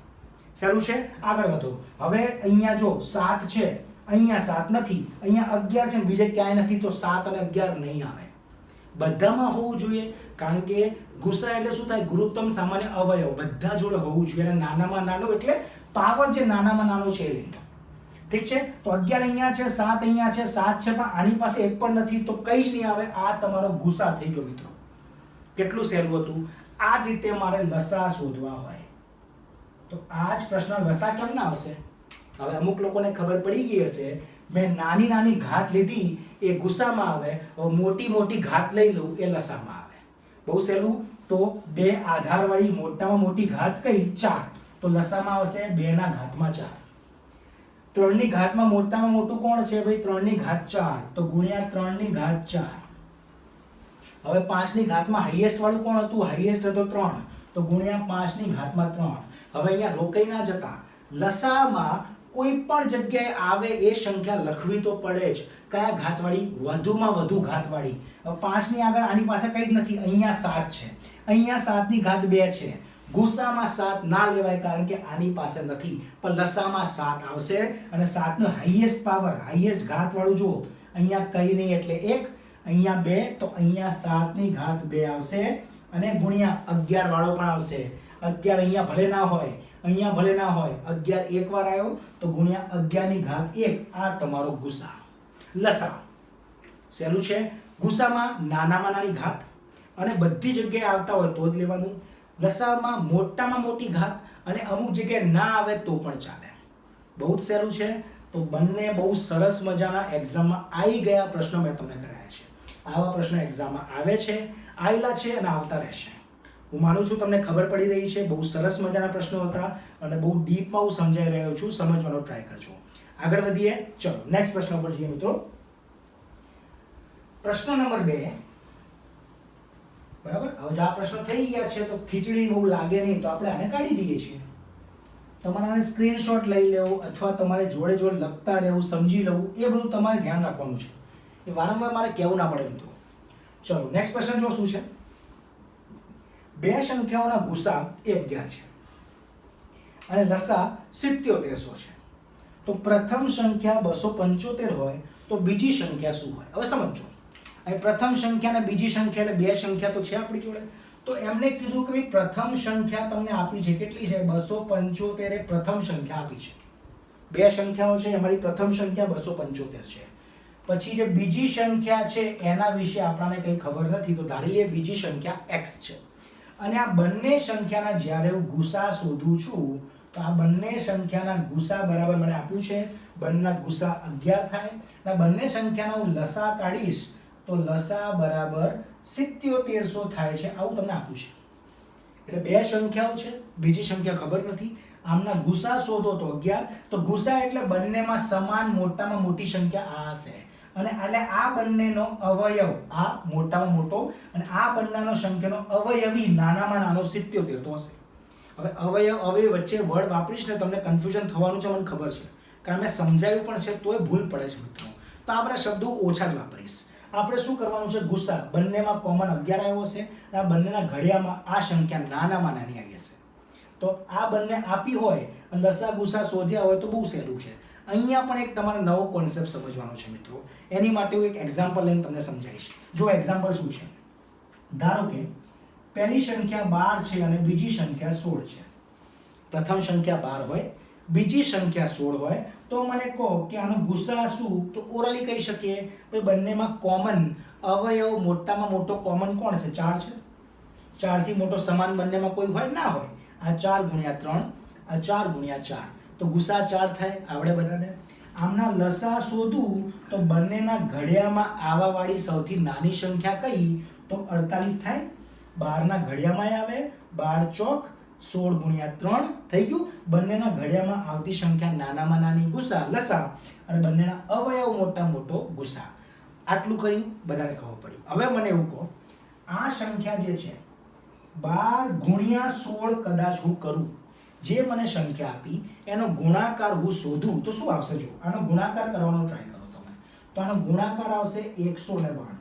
Speaker 1: સહેલું છે આગળ વધો હવે અહીંયા જો 7 છે અહીંયા 7 નથી અહીંયા 11 છે બીજે ક્યાંય નથી તો 7 અને 11 નહીં આવે બધામાં હોવું જોઈએ કારણ કે ગુસા એટલે શું થાય ગુરુત્તમ સામાન્ય અવયવ બધા જોડે હોવું જોઈએ અને નાનામાં નાનું એટલે પાવર જે નાનામાં નાનો છે એ લઈ ઠીક છે તો 11 અહીંયા છે 7 અહીંયા છે 7 છે પણ આની પાસે એક પણ નથી તો કઈ જ નહીં આવે આ તમારો ગુસા થઈ ગયો મિત્રો કેટલું સહેલું હતું આ રીતે મારે લસા શોધવા હોય તો આ જ પ્રશ્ન લસા કેમ ના આવશે હવે અમુક લોકોને ખબર પડી ગઈ હશે મેં નાની નાની ઘાત લીધી એ ગુસામાં આવે હવે મોટી મોટી ઘાત લઈ લઉં એ લસામાં આવે બહુ સહેલું તો 2 આધારવાળી મોટામાં મોટી ઘાત કઈ 4 તો લસામાં આવશે 2 ના ઘાતમાં 4 3 ની ઘાતમાં મોટામાં મોટું કોણ છે ભાઈ 3 ની ઘાત 4 તો ગુણ્યા 3 ની ઘાત 4 હવે 5 ની ઘાતમાં હાઈએસ્ટ વાળું કોણ હતું હાઈએસ્ટ હતો 3 તો ગુણ્યા 5 ની ઘાતમાં 3 હવે અહીંયા રોકાઈ ના જતા લસામાં કોઈ પણ જગ્યાએ આવે એ સંખ્યા લખવી તો પડે જ કયા ઘાતવાળી વધુમાં વધુ ઘાતવાળી હવે 5 ની આગળ આની પાસે કંઈ જ નથી અહીંયા 7 છે અહીંયા 7 ની ઘાત 2 છે ગુસામાં 7 ના લેવાય કારણ કે આની પાસે નથી પણ લસામાં 7 આવશે અને 7 નો હાઈએસ્ટ પાવર હાઈએસ્ટ ઘાત વાળું જુઓ અહીંયા કઈ નહીં એટલે 1 અહીંયા 2 તો અહીંયા 7 ની ઘાત 2 આવશે અને ગુણ્યા 11 વાળો પણ આવશે 11 અહીંયા ભલે ના હોય અહીંયા ભલે ના હોય 11 એક વાર આવ્યો તો ગુણ્યા 11 ની ઘાત 1 આ તમારો ગુસા લસા સહેલું છે ગુસામાં નાનામાં નાની ઘાત અને બધી જગ્યાએ આવતા હોય તો જ લેવાનું લસામાં મોટામાં મોટી ઘાત અને અમુક જગ્યાએ ના આવે તો પણ ચાલે બહુ જ સહેલું છે તો બંને બહુ સરસ મજાના એક્ઝામમાં આવી ગયા પ્રશ્નો મેં તમને કરાયા છે આવા પ્રશ્નો એક્ઝામમાં આવે છે આવેલા છે અને આવતા રહેશે હું માનું છું તમને ખબર પડી રહી છે બહુ સરસ મજાના પ્રશ્નો હતા અને બહુ ડીપમાં હું સમજાઈ રહ્યો છું સમજવાનો ટ્રાય કરજો આગળ વધીએ ચલો નેક્સ્ટ પ્રશ્ન પર જઈએ મિત્રો પ્રશ્ન નંબર 2 બરાબર હવે જો આ પ્રશ્ન થઈ ગયા છે તો ખીચડી બહુ લાગે નહીં તો આપણે આને કાઢી દઈએ છીએ તમારે આને સ્ક્રીનશોટ લઈ લેવો અથવા તમારે જોડે જોડે લખતા રહેવું સમજી લેવું એ બધું તમારે ધ્યાન રાખવાનું છે એ વારંવાર મારે કહેવું ના પડે મિત્રો ચલો નેક્સ્ટ પ્રશ્ન જો શું છે બે સંખ્યાઓના ગુસા 11 છે અને લસા 7700 છે તો પ્રથમ સંખ્યા 275 હોય તો બીજી સંખ્યા શું હોય હવે સમજો અહીં પ્રથમ સંખ્યા અને બીજી સંખ્યા એટલે બે સંખ્યા તો છે આપણી જોડે તો એમને કીધું કે ભાઈ પ્રથમ સંખ્યા તમને આપી છે કેટલી છે 275 એ પ્રથમ સંખ્યા આપી છે બે સંખ્યાઓ છે અમારી પ્રથમ સંખ્યા 275 છે પછી જે બીજી સંખ્યા છે એના વિશે આપણને કંઈ ખબર નથી તો ધારી લઈએ બીજી સંખ્યા x છે અને આ બંને સંખ્યાના જ્યારે હું ગુસા શોધું છું તો આ બંને સંખ્યાના ગુસા બરાબર મને આપ્યું છે બંનેના ગુસા 11 થાય અને બંને સંખ્યાનો હું લસા કાઢીશ તો લસા બરાબર 7700 થાય છે આવું તમને આપ્યું છે એટલે બે સંખ્યાઓ છે બીજી સંખ્યા ખબર નથી આમના ગુસા શોધો તો 11 તો ગુસા એટલે બંનેમાં સમાન મોટામાં મોટી સંખ્યા આ હશે અને એટલે આ બંનેનો અવયવ આ મોટામાં મોટો અને આ બંનેનો સંખ્યાનો અવયવી નાનામાં નાનો 77 તો હશે હવે અવયવ વચ્ચે વર્ડ વાપરીશ ને તમને કન્ફ્યુઝન થવાનું છે મને ખબર છે કારણ મેં સમજાવ્યું પણ છે તોય ભૂલ પડે છે મિત્રો તો આપણે શબ્દો ઓછા જ વાપરીશ આપણે શું કરવાનું છે ગુસા બંનેમાં કોમન 11 આવ્યો હશે અને આ બંનેના ઘડિયામાં આ સંખ્યા નાનામાં નાની આવી હશે તો આ બંને આપી હોય અને લસા ગુસા શોધ્યા હોય તો બહુ સહેલું છે અહીંયા પણ એક તમારે નવો કોન્સેપ્ટ સમજવાનો છે મિત્રો એની માટે હું એક એક્ઝામ્પલ લઈને તમને સમજાવીશ જો એક્ઝામ્પલ શું છે ધારો કે પહેલી સંખ્યા 12 છે અને બીજી સંખ્યા 16 છે પ્રથમ સંખ્યા 12 હોય બીજી સંખ્યા 16 હોય તો મને કહો કે આનો ગુસા શું? તો ઓરલી કહી શકીએ ભાઈ બંનેમાં કોમન અવયવ મોટામાં મોટો કોમન કોણ છે? 4 છે. 4 થી મોટો સમાન બંનેમાં કોઈ હોય? ના હોય. આ 4 ગુણ્યા 3, આ 4 ગુણ્યા 4, તો ગુસા 4 થાય. આવડે બધાને? આમના લસા શોધું તો બંનેના ઘડિયામાં આવાવાળી સૌથી નાની સંખ્યા કઈ? તો 48 થાય. 12 ના ઘડિયામાં આવે, 12 ચોક 16 ગુણ્યા 3 થઈ ગયું. બંનેના ઘડિયામાં આવતી સંખ્યા નાનામાં નાની ગુસા લસા, અને બંનેના અવયવ મોટા મોટો ગુસા. આટલું કર્યું, બધાને ખબર પડી. હવે મને એવું કહો, આ સંખ્યા જે છે 12 ગુણ્યા 16 કદાચ હું કરું, જે મને સંખ્યા આપી એનો ગુણાકાર હું શોધું તો શું આવશે? જો આનો ગુણાકાર કરવાનો ટ્રાય કરો તમે, તો આનો ગુણાકાર આવશે 192.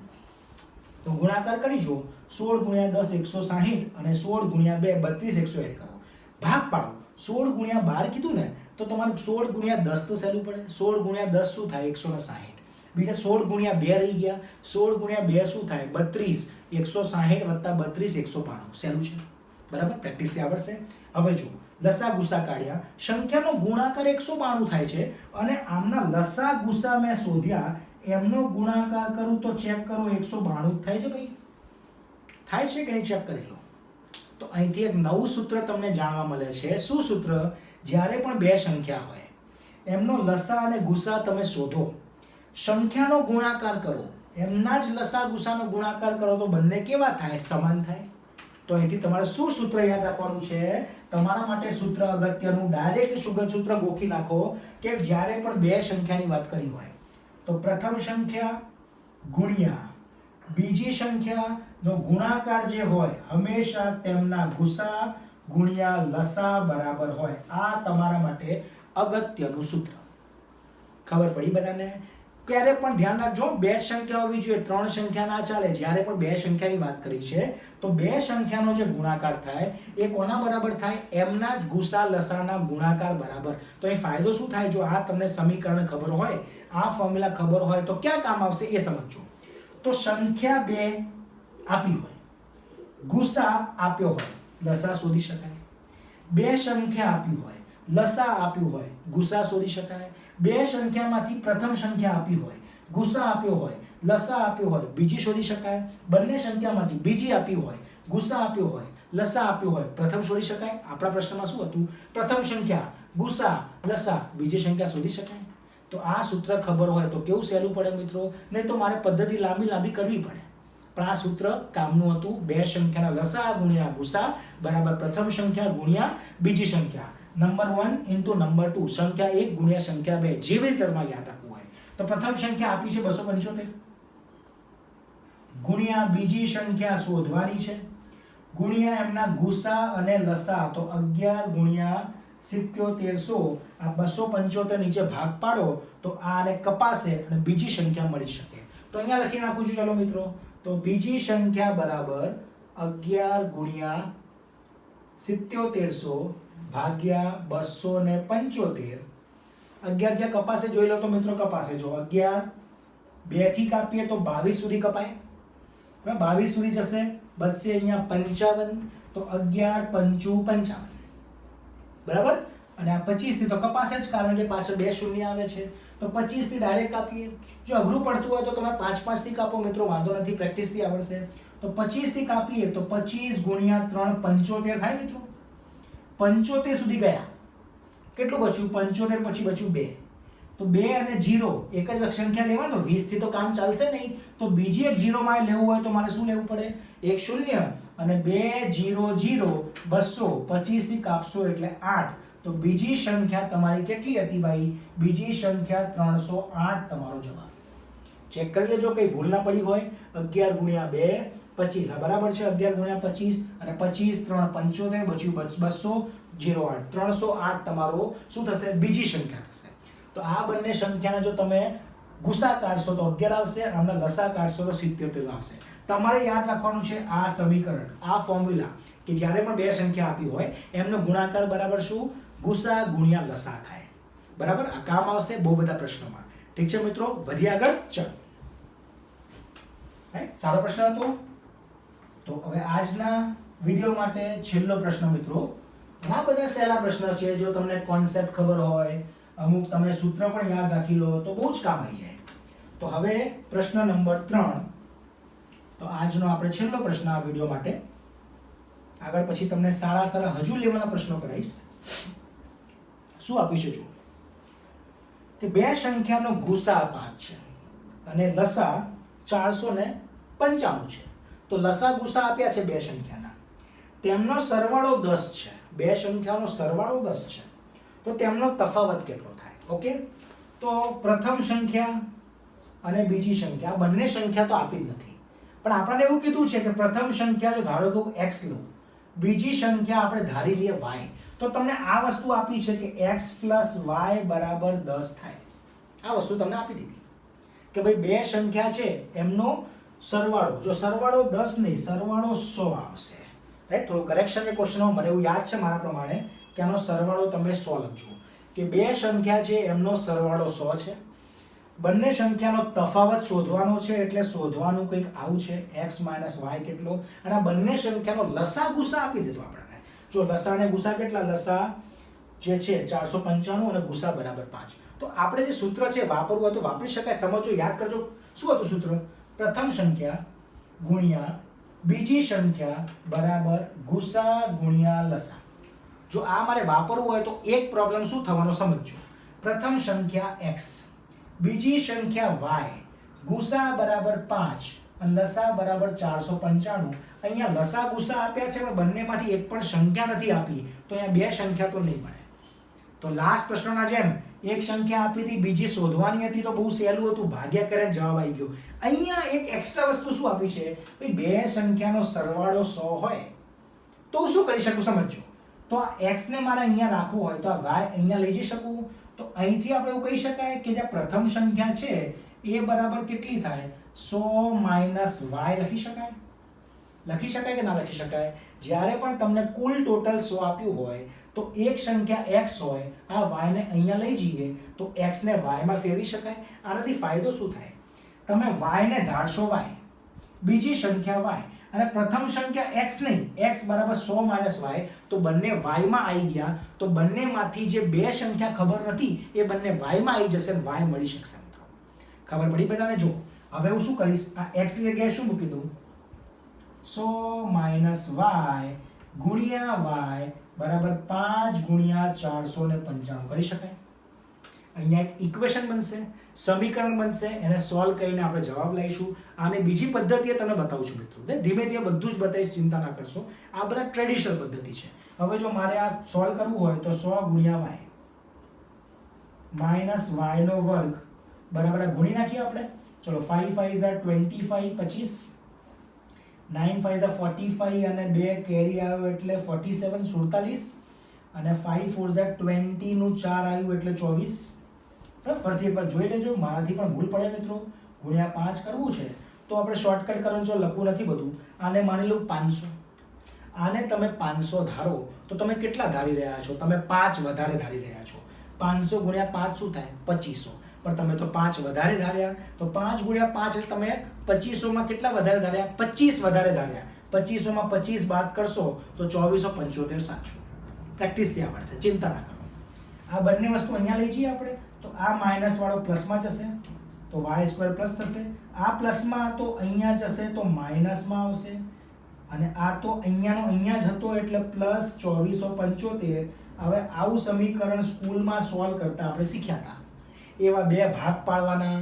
Speaker 1: તો ગુણાકાર કરી જો, 16 ગુણ્યા 10 160, અને 16 ગુણ્યા 2 32 100 એડ કરો. ભાગ પાડો. 16 ગુણ્યા 12 કીધું ને, તો તમારું 16 ગુણ્યા 10 તો સહેલું પડે. 16 ગુણ્યા 10 શું થાય? 160. બીજા 16 ગુણ્યા 2 રહી ગયા. 16 ગુણ્યા 2 શું થાય? 32. 160 વત્તા 32 192. સહેલું છે, બરાબર? પ્રેક્ટિસથી આવડશે. હવે જો લસા ગુસા કાઢ્યા, સંખ્યાનો ગુણાકાર 192 થાય છે, અને આમના લસા ગુસા મેં શોધ્યા, એમનો ગુણાકાર કરું તો ચેક કરો 192 થાય છે ભાઈ? થાય છે કે નહીં? ચેક કરી લો. તો અહીંથી એક નવું સૂત્ર તમને જાણવા મળે છે. શું સૂત્ર? જ્યારે પણ બે સંખ્યા હોય એમનો લસા અને ગુસા તમે શોધો, સંખ્યાનો ગુણાકાર કરો, એમના જ લસા ગુસાનો ગુણાકાર કરો તો બંને કેવા થાય? સમાન થાય. તો અહીંથી તમારે શું સૂત્ર યાદ રાખવાનું છે? તમારા માટે સૂત્ર અગત્યનું, ડાયરેક્ટ સૂત્ર ગોખી નાખો કે જ્યારે પણ બે સંખ્યાની વાત કરી હોય તો પ્રથમ સંખ્યા ગુણ્યા બીજી સંખ્યાનો ગુણાકાર જે હોય હંમેશા તેમના ગુસા ગુણ્યા લસા બરાબર હોય. આ તમારા માટે અગત્યનું સૂત્ર. ખબર પડી બધાને? ક્યારે પણ ધ્યાન રાખજો, બે સંખ્યા હોવી જોઈએ, ત્રણ સંખ્યા ના ચાલે. જ્યારે પણ બે સંખ્યાની વાત કરી છે તો બે સંખ્યાનો જે ગુણાકાર થાય એ કોના બરાબર થાય? એમના જ ગુસા લસાના ગુણાકાર બરાબર. તો અહીં ફાયદો શું થાય? જો આ તમને સમીકરણ ખબર હોય, આ ફોર્મ્યુલા ખબર હોય તો ક્યાં કામ આવશે એ સમજજો. તો સંખ્યા બે આપી હોય, ગુસા આપ્યો હોય, લસા શોધી શકાય. બે સંખ્યા આપી હોય, લસા આપ્યું હોય, ગુસા શોધી શકાય. બે સંખ્યામાંથી પ્રથમ સંખ્યા આપી હોય, ગુસા આપ્યો હોય, લસા આપ્યો હોય, બીજી શોધી શકાય. બંને સંખ્યામાંથી બીજી આપી હોય, ગુસા આપ્યો હોય, લસા આપ્યો હોય, પ્રથમ શોધી શકાય. આપણા પ્રશ્નમાં શું હતું? પ્રથમ સંખ્યા, ગુસા, લસા, બીજી સંખ્યા શોધી શકાય. તો આ સૂત્ર ખબર હોય તો કેવું સહેલું પડે મિત્રો. નહીં તો મારે પદ્ધતિ લાંબી કરવી પડે. પણ આ સૂત્ર કામનું હતું. બે સંખ્યાના લસા ગુણ્યા ગુસા બરાબર પ્રથમ સંખ્યા ગુણ્યા બીજી સંખ્યા. નંબર 1 ઇન્ટુ નંબર 2, સંખ્યા 1 ગુણ્યા સંખ્યા 2, જેવી રીતે તમારે યાદ રાખવું હોય. તો પ્રથમ સંખ્યા આપી છે 275 ગુણ્યા બીજી સંખ્યા શોધવાની છે, ગુણ્યા એમના ગુસા અને લસા, તો 11 ગુણ્યા 7700. આ 275 નીચે ભાગ પાડો તો આને કપાશે અને બીજી સંખ્યા મળી શકે. તો અહીંયા લખી નાખું છું. ચાલો મિત્રો, તો બીજી સંખ્યા બરાબર 11 ગુણ્યા 7700 ભાગ્યા 275. 11 જ્યાં કપાસે જોઈ લો તો મિત્રો કપાસે. જો 11 2 થી કાપીએ તો 22 સુધી કપાય, બરાબર? 22 સુધી જશે, બચશે અહીંયા 55. તો 11 5 55, બરાબર? અને આ 25 થી તો કપાસે જ, કારણ કે પાછળ 2 શૂન્ય આવે છે. તો 25 થી ડાયરેક્ટ કાપીએ. જો અઘરું પડતું હોય તો તમે 5 થી કાપો મિત્રો, વાંધો નથી, પ્રેક્ટિસ થી આવડશે. તો 25 થી કાપીએ તો 25 ગુણ્યા 3 75 થાય મિત્રો. 75 સુધી ગયા. કેટલું બચ્યું? 75 પછી બચ્યું 2. તો 2 અને 0 એક જ સંખ્યા લેવાનો. 20 થી તો કામ ચાલશે નહીં, તો બીજી એક 0 માં લેવું હોય તો મારે શું લેવું પડે? એક શૂન્ય અને 2 0 0 200. 25 થી કાપશો એટલે 8. તો બીજી સંખ્યા તમારી કેટલી હતી ભાઈ? બીજી સંખ્યા 308 તમારો જવાબ. ચેક કરી લેજો કઈ ભૂલ ના પડી હોય. 11 ગુણ્યા 2 25, આ બરાબર છે. 11 ગુણ્યા 25 અને 25 3 75 બચ્યું 200 08. 308 તમારો શું થશે? બીજી સંખ્યા થશે. તો આ બંને સંખ્યાના જો તમે ગુસા કાઢશો તો 11 આવશે, અને આમના લસા કાઢશો તો 77 આવશે. તમારે યાદ રાખવાનું છે આ સમીકરણ, આ ફોર્મ્યુલા, કે જ્યારે પણ બે સંખ્યા આપી હોય એમનો ગુણાકાર બરાબર શું? ગુસા ગુણ્યા લસા થાય, બરાબર? આ કામ આવશે બહુ બધા પ્રશ્નોમાં. ઠીક છે મિત્રો, વધી આગળ. ચલો, રાઈટ, સારો પ્રશ્ન હતો. તો હવે આજના વિડીયો માટે છેલ્લો પ્રશ્ન મિત્રો, ઘણા બધા સહેલા પ્રશ્ન છે, જો તમને કોન્સેપ્ટ ખબર હોય, અમુક તમે સૂત્ર પણ યાદ રાખી લો તો બહુ જ કામ આવી જાય. તો હવે પ્રશ્ન નંબર 3, તો આજનો આપણે છેલ્લો પ્રશ્ન આ વિડીયો માટે. આગળ પછી તમને સારા હજુ લેવાના પ્રશ્નો કરાવીશ. શું આપ્યું છે જો કે બે સંખ્યાનો ગુસા 5 છે અને લસા 495 છે. તો લસા ગુસા આપ્યા છે બે સંખ્યાના, તેમનો સરવાળો 10 છે. બે સંખ્યાનો સરવાળો 10 છે, તો તેમનો તફાવત કેટલો થાય? ઓકે, તો પ્રથમ સંખ્યા અને બીજી સંખ્યા, બંને સંખ્યા તો આપી જ નથી, પણ આપણને એવું કીધું છે કે પ્રથમ સંખ્યા જો ધારો કે હું x લઉં, બીજી સંખ્યા આપણે ધારી લઈએ y, તો તમને આ વસ્તુ આપી છે કે x + y = 10 થાય. આ વસ્તુ તમને આપી દીધી કે ભાઈ બે સંખ્યા છે એમનો સરવાળો, જો સરવાળો 10 નહીં, સરવાળો 100 આવશે. રાઈટ, થોડું કરેક્શન એ ક્વેશ્ચનમાં મને એવું યાદ છે મારા પ્રમાણે કે આનો સરવાળો તમે 100 લખજો, કે બે સંખ્યા છે એમનો સરવાળો 100 છે. બંને સંખ્યાનો તફાવત શોધવાનો છે, એટલે શોધવાનું કંઈક આવું છે, x - y કેટલો, અને આ બંને સંખ્યાનો લસા ગુસા આપી દીધો આપણને. જો લસા અને ગુસા કેટલા, લસા જે છે 495 અને ગુસા બરાબર 5. તો આપણે જે સૂત્ર છે વાપરવું હોય તો વાપરી શકાય. સમજો, યાદ કરજો શું હતું સૂત્ર, પ્રથમ સંખ્યા ગુણ્યા બીજી સંખ્યા બરાબર ગુસા ગુણ્યા લસા. જો આ મારે વાપરવું હોય તો એક પ્રોબ્લેમ શું થવાનો સમજજો, પ્રથમ સંખ્યા x, બીજી સંખ્યા y, ગુસા બરાબર 5 અને લસા બરાબર 495. અહીંયા લસા ગુસા આપ્યા છે, પણ બંનેમાંથી એક પણ સંખ્યા નથી આપી, તો અહીંયા બે સંખ્યા તો નહીં મળે. તો લાસ્ટ પ્રશ્નના જેમ એક સંખ્યા આપી હતી, બીજી શોધવાની હતી, તો બહુ સહેલું હતું, ભાગ્યા કરે જવાબ આવી ગયો. અહીંયા એક એક્સ્ટ્રા વસ્તુ શું આપી છે, ભાઈ બે સંખ્યાનો સરવાળો 100 હોય તો શું કરી શકું સમજો. તો આ x ને મારે અહીંયા રાખવું હોય તો આ y અહીંયા લઈ જઈ શકું. તો અહીંથી આપણે એવું કહી શકાય કે જે પ્રથમ સંખ્યા છે એ બરાબર કેટલી થાય, 100 - y લખી શકાય. લખી શકાય કે ના લખી શકાય? જ્યારે પણ તમને કુલ ટોટલ 100 આપ્યું હોય તો એક સંખ્યા x હોય, આ y ને અહીંયા લઈ જઈએ તો x ને y માં ફેરવી શકાય. આનાથી ફાયદો શું થાય, તમે y ને ધારશો y, બીજી સંખ્યા y, અને પ્રથમ સંખ્યા x નહીં, x બરાબર 100 - y, તો બંને y માં આવી ગયા, તો બંનેમાંથી જે બે સંખ્યા ખબર નથી એ બંને y માં આવી જશે, y મળી શકશે. ખબર પડી બધાને? જો હવે હું શું કરીશ, આ x ની જગ્યાએ શું મૂકી દઉં, 100 - y ગુણ્યા y બરાબર 5 ગુણ્યા 495 કરી શકાય. અહીંયા એક ઇક્વેશન બનશે, સમીકરણ બનશે, એને સોલ્વ કરીને આપણે જવાબ લઈશું. આને બીજી પદ્ધતિએ તમને બતાવું છું મિત્રો, ધીમે ધીમે બધું જ બતાવીશ, ચિંતા ના કરશો. આ બધા ટ્રેડિશનલ પદ્ધતિ છે. હવે જો મારે આ સોલ્વ કરવું હોય તો 100 ગુણ્યા y માઇનસ y નો વર્ગ બરાબર ગુણી નાખીએ આપણે. ચલો 5 × 5 = 25, 25, 9 × 5 = 45 અને 2 કેરી આવ્યો એટલે 47, 47, અને 5 × 4 = 20 નું 4 આવ્યું એટલે 24. ફરીથી એકવાર જોઈ લેજો, મારાથી પણ ભૂલ પડે મિત્રો. ગુણ્યા 5 કરવું છે તો આપણે શોર્ટકટ કરવાનું, જો લખવું નથી બધું. આને માની લઉં 500, આને તમે 500 ધારો તો તમે કેટલા ધારી રહ્યા છો, તમે 5 વધારે ધારી રહ્યા છો. 500 ગુણ્યા 5 શું થાય, 2500. પણ તમે તો 5 વધારે ધાર્યા, તો 5 ગુણ્યા 5 એટલે તમે 2500 માં કેટલા વધારે ધાર્યા, 25 વધારે ધાર્યા. 2500 માં 25 બાદ કરશો તો 2475 સાચું. પ્રેક્ટિસથી આવડશે, ચિંતા ના કરો. આ બંને વસ્તુ અહીંયા લઈ જઈએ આપણે, તો આ માઇનસ વાળો પ્લસમાં જશે તો y² પ્લસ થશે, આ પ્લસમાં તો અહીંયા જશે તો માઇનસમાં આવશે, અને આ તો અહીંયાનો અહીંયા જ હતો એટલે પ્લસ 2475. હવે આવું સમીકરણ સ્કૂલમાં સોલ્વ કરતા આપણે શીખ્યા હતા. એવા બે ભાગ પાડવાના